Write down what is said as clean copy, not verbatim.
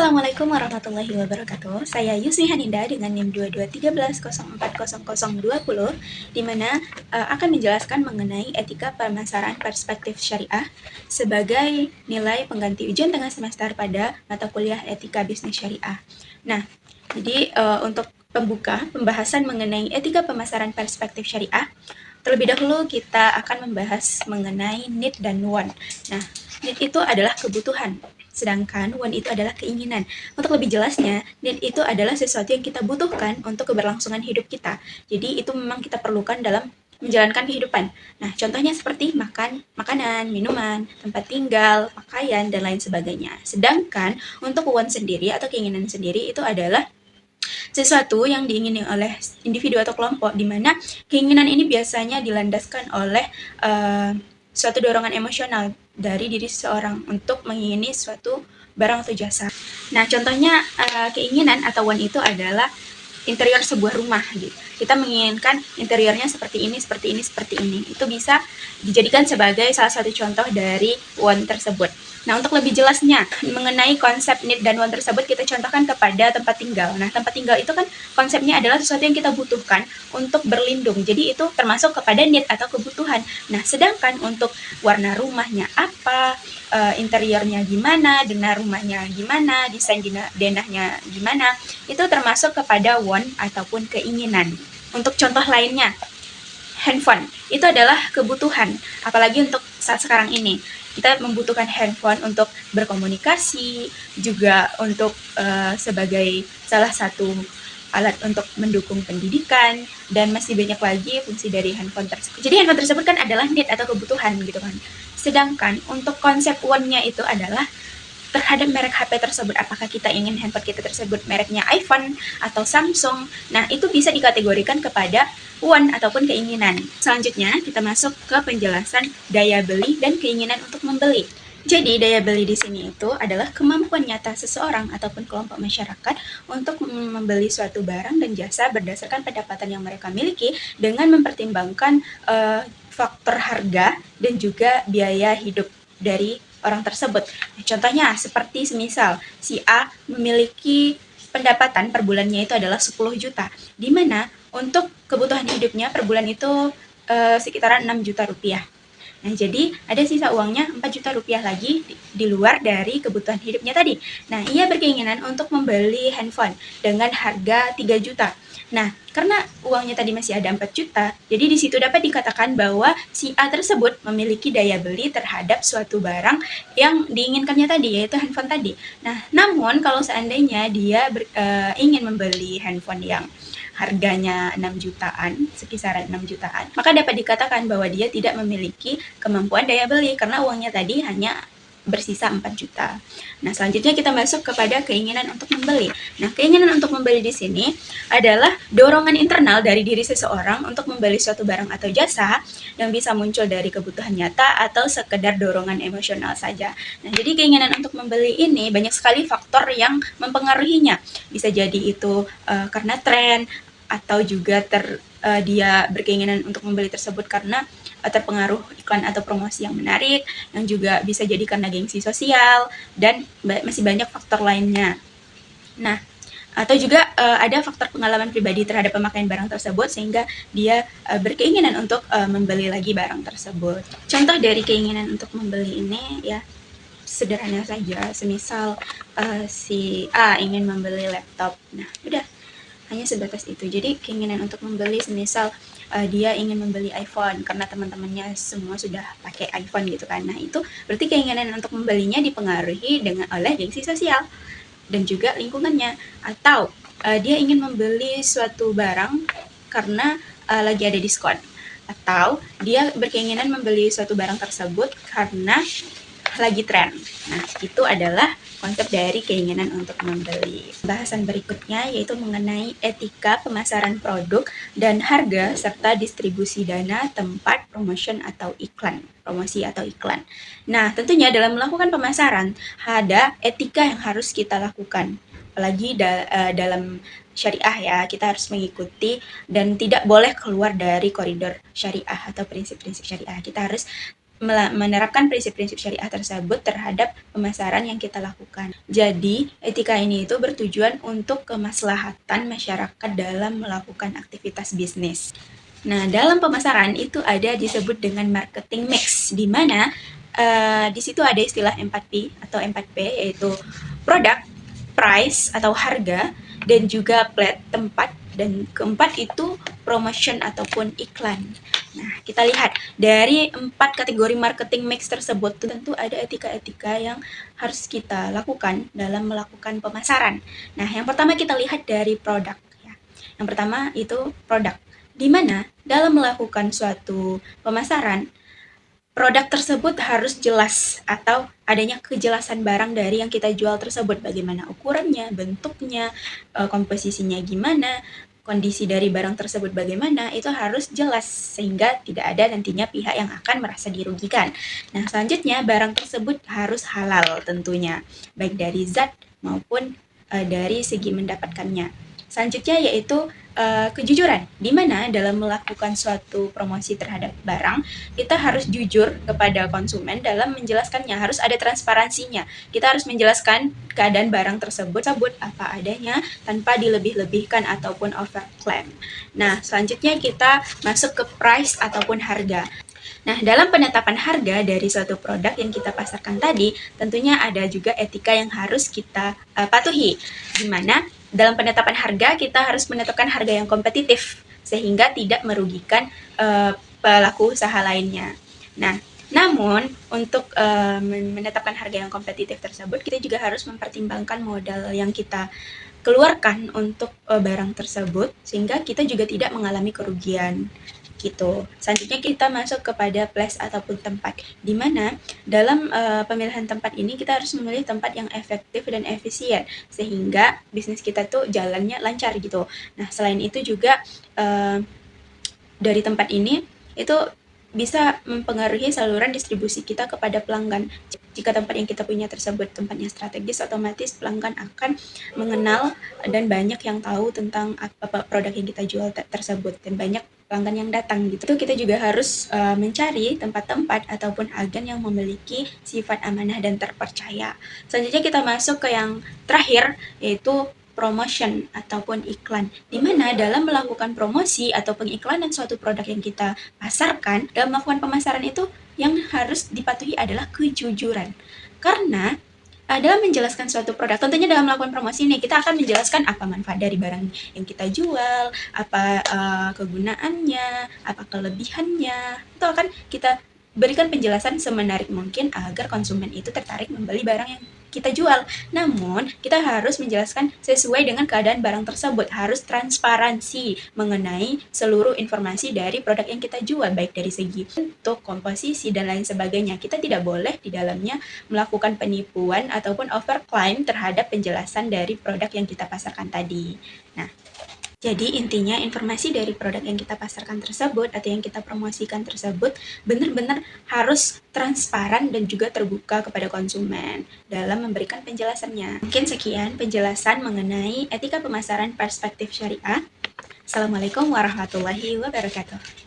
Assalamualaikum warahmatullahi wabarakatuh. Saya Yusmi Haninda dengan NIM 2213040020 di mana akan menjelaskan mengenai etika pemasaran perspektif syariah sebagai nilai pengganti ujian tengah semester pada mata kuliah etika bisnis syariah. Nah, jadi untuk pembahasan mengenai etika pemasaran perspektif syariah, terlebih dahulu kita akan membahas mengenai need dan want. Nah, need itu adalah kebutuhan, sedangkan want itu adalah keinginan. Untuk lebih jelasnya, need itu adalah sesuatu yang kita butuhkan untuk keberlangsungan hidup kita. Jadi itu memang kita perlukan dalam menjalankan kehidupan. Nah, contohnya seperti makanan, minuman, tempat tinggal, pakaian, dan lain sebagainya. Sedangkan untuk want sendiri atau keinginan sendiri itu adalah sesuatu yang diingini oleh individu atau kelompok, di mana keinginan ini biasanya dilandaskan oleh suatu dorongan emosional dari diri seseorang untuk mengingini suatu barang atau jasa. Nah, contohnya keinginan atau want itu adalah interior sebuah rumah gitu. Kita menginginkan interiornya seperti ini, seperti ini, seperti ini. Itu bisa dijadikan sebagai salah satu contoh dari want tersebut. Nah, untuk lebih jelasnya mengenai konsep need dan want tersebut, kita contohkan kepada tempat tinggal. Nah, tempat tinggal itu kan konsepnya adalah sesuatu yang kita butuhkan untuk berlindung. Jadi itu termasuk kepada need atau kebutuhan. Nah, sedangkan untuk warna rumahnya apa, interiornya gimana, denah rumahnya gimana, desain denahnya gimana, itu termasuk kepada want ataupun keinginan. Untuk contoh lainnya, handphone itu adalah kebutuhan, apalagi untuk saat sekarang ini kita membutuhkan handphone untuk berkomunikasi, juga untuk sebagai salah satu alat untuk mendukung pendidikan, dan masih banyak lagi fungsi dari handphone tersebut. Jadi handphone tersebut kan adalah need atau kebutuhan gitu kan. Sedangkan untuk konsep want-nya itu adalah terhadap merek HP tersebut, apakah kita ingin handphone kita tersebut mereknya iPhone atau Samsung. Nah, itu bisa dikategorikan kepada want ataupun keinginan. Selanjutnya, kita masuk ke penjelasan daya beli dan keinginan untuk membeli. Jadi, daya beli di sini itu adalah kemampuan nyata seseorang ataupun kelompok masyarakat untuk membeli suatu barang dan jasa berdasarkan pendapatan yang mereka miliki dengan mempertimbangkan faktor harga dan juga biaya hidup dari orang tersebut. Contohnya seperti semisal si A memiliki pendapatan per bulannya itu adalah 10 juta, di mana untuk kebutuhan hidupnya per bulan itu sekitaran 6 juta rupiah. Nah, jadi ada sisa uangnya 4 juta rupiah lagi di luar dari kebutuhan hidupnya tadi. Nah, ia berkeinginan untuk membeli handphone dengan harga 3 juta. Nah, karena uangnya tadi masih ada 4 juta, jadi di situ dapat dikatakan bahwa si A tersebut memiliki daya beli terhadap suatu barang yang diinginkannya tadi, yaitu handphone tadi. Nah, namun kalau seandainya dia ingin membeli handphone yang harganya 6 jutaan, sekisaran 6 jutaan, maka dapat dikatakan bahwa dia tidak memiliki kemampuan daya beli karena uangnya tadi hanya bersisa 4 juta. Nah, selanjutnya kita masuk kepada keinginan untuk membeli. Nah, keinginan untuk membeli di sini adalah dorongan internal dari diri seseorang untuk membeli suatu barang atau jasa yang bisa muncul dari kebutuhan nyata atau sekedar dorongan emosional saja. Nah, jadi keinginan untuk membeli ini banyak sekali faktor yang mempengaruhinya. Bisa jadi itu karena tren, atau juga dia berkeinginan untuk membeli tersebut karena terpengaruh iklan atau promosi yang menarik, yang juga bisa jadi karena gengsi sosial, dan masih banyak faktor lainnya. Nah, atau juga ada faktor pengalaman pribadi terhadap pemakaian barang tersebut sehingga dia berkeinginan untuk membeli lagi barang tersebut. Contoh dari keinginan untuk membeli ini ya sederhana saja, semisal si A ingin membeli laptop. Nah, udah hanya sebatas itu. Jadi keinginan untuk membeli semisal dia ingin membeli iPhone karena teman-temannya semua sudah pakai iPhone gitu kan. Nah, itu berarti keinginan untuk membelinya dipengaruhi oleh gengsi sosial dan juga lingkungannya. Atau dia ingin membeli suatu barang karena lagi ada diskon. Atau dia berkeinginan membeli suatu barang tersebut karena lagi tren. Nah, itu adalah konsep dari keinginan untuk membeli. Bahasan berikutnya yaitu mengenai etika pemasaran produk dan harga serta distribusi dana tempat promotion atau iklan, promosi atau iklan. Nah, tentunya dalam melakukan pemasaran ada etika yang harus kita lakukan. Apalagi dalam syariah ya, kita harus mengikuti dan tidak boleh keluar dari koridor syariah atau prinsip-prinsip syariah. Kita harus menerapkan prinsip-prinsip syariah tersebut terhadap pemasaran yang kita lakukan. Jadi, etika ini itu bertujuan untuk kemaslahatan masyarakat dalam melakukan aktivitas bisnis. Nah, dalam pemasaran itu ada disebut dengan marketing mix, di mana di situ ada istilah 4P atau 4P, yaitu produk, price atau harga, dan juga plat, tempat, dan keempat itu promotion ataupun iklan. Nah, kita lihat dari 4 kategori marketing mix tersebut tentu ada etika-etika yang harus kita lakukan dalam melakukan pemasaran. Nah, yang pertama kita lihat dari produk. Yang pertama itu produk, di mana dalam melakukan suatu pemasaran, produk tersebut harus jelas atau adanya kejelasan barang dari yang kita jual tersebut, bagaimana ukurannya, bentuknya, komposisinya gimana, kondisi dari barang tersebut bagaimana, itu harus jelas sehingga tidak ada nantinya pihak yang akan merasa dirugikan. Nah, selanjutnya barang tersebut harus halal tentunya, baik dari zat maupun dari segi mendapatkannya. Selanjutnya yaitu kejujuran, di mana dalam melakukan suatu promosi terhadap barang, kita harus jujur kepada konsumen dalam menjelaskannya, harus ada transparansinya. Kita harus menjelaskan keadaan barang tersebut apa adanya tanpa dilebih-lebihkan ataupun overclaim. Nah, selanjutnya kita masuk ke price ataupun harga. Nah, dalam penetapan harga dari suatu produk yang kita pasarkan tadi, tentunya ada juga etika yang harus kita patuhi, di mana dalam penetapan harga kita harus menetapkan harga yang kompetitif sehingga tidak merugikan pelaku usaha lainnya. Nah, namun untuk menetapkan harga yang kompetitif tersebut, kita juga harus mempertimbangkan modal yang kita keluarkan untuk barang tersebut sehingga kita juga tidak mengalami kerugian gitu. Selanjutnya kita masuk kepada place ataupun tempat, di mana dalam pemilihan tempat ini kita harus memilih tempat yang efektif dan efisien sehingga bisnis kita tuh jalannya lancar gitu. Nah, selain itu juga dari tempat ini itu bisa mempengaruhi saluran distribusi kita kepada pelanggan. Jika tempat yang kita punya tersebut tempatnya strategis, otomatis pelanggan akan mengenal dan banyak yang tahu tentang apa produk yang kita jual tersebut dan banyak pelanggan yang datang gitu. Itu kita juga harus mencari tempat-tempat ataupun agen yang memiliki sifat amanah dan terpercaya. Selanjutnya kita masuk ke yang terakhir, yaitu promotion ataupun iklan, di mana dalam melakukan promosi atau pengiklanan suatu produk yang kita pasarkan, dalam melakukan pemasaran itu yang harus dipatuhi adalah kejujuran. Karena dalam menjelaskan suatu produk, tentunya dalam melakukan promosi ini kita akan menjelaskan apa manfaat dari barang yang kita jual, apa kegunaannya, apa kelebihannya, itu akan kita berikan penjelasan semenarik mungkin agar konsumen itu tertarik membeli barang yang kita jual. Namun, kita harus menjelaskan sesuai dengan keadaan barang tersebut, harus transparansi mengenai seluruh informasi dari produk yang kita jual, baik dari segi bentuk, komposisi, dan lain sebagainya. Kita tidak boleh di dalamnya melakukan penipuan ataupun overclaim terhadap penjelasan dari produk yang kita pasarkan tadi. Nah, jadi intinya informasi dari produk yang kita pasarkan tersebut atau yang kita promosikan tersebut benar-benar harus transparan dan juga terbuka kepada konsumen dalam memberikan penjelasannya. Mungkin sekian penjelasan mengenai etika pemasaran perspektif syariah. Assalamualaikum warahmatullahi wabarakatuh.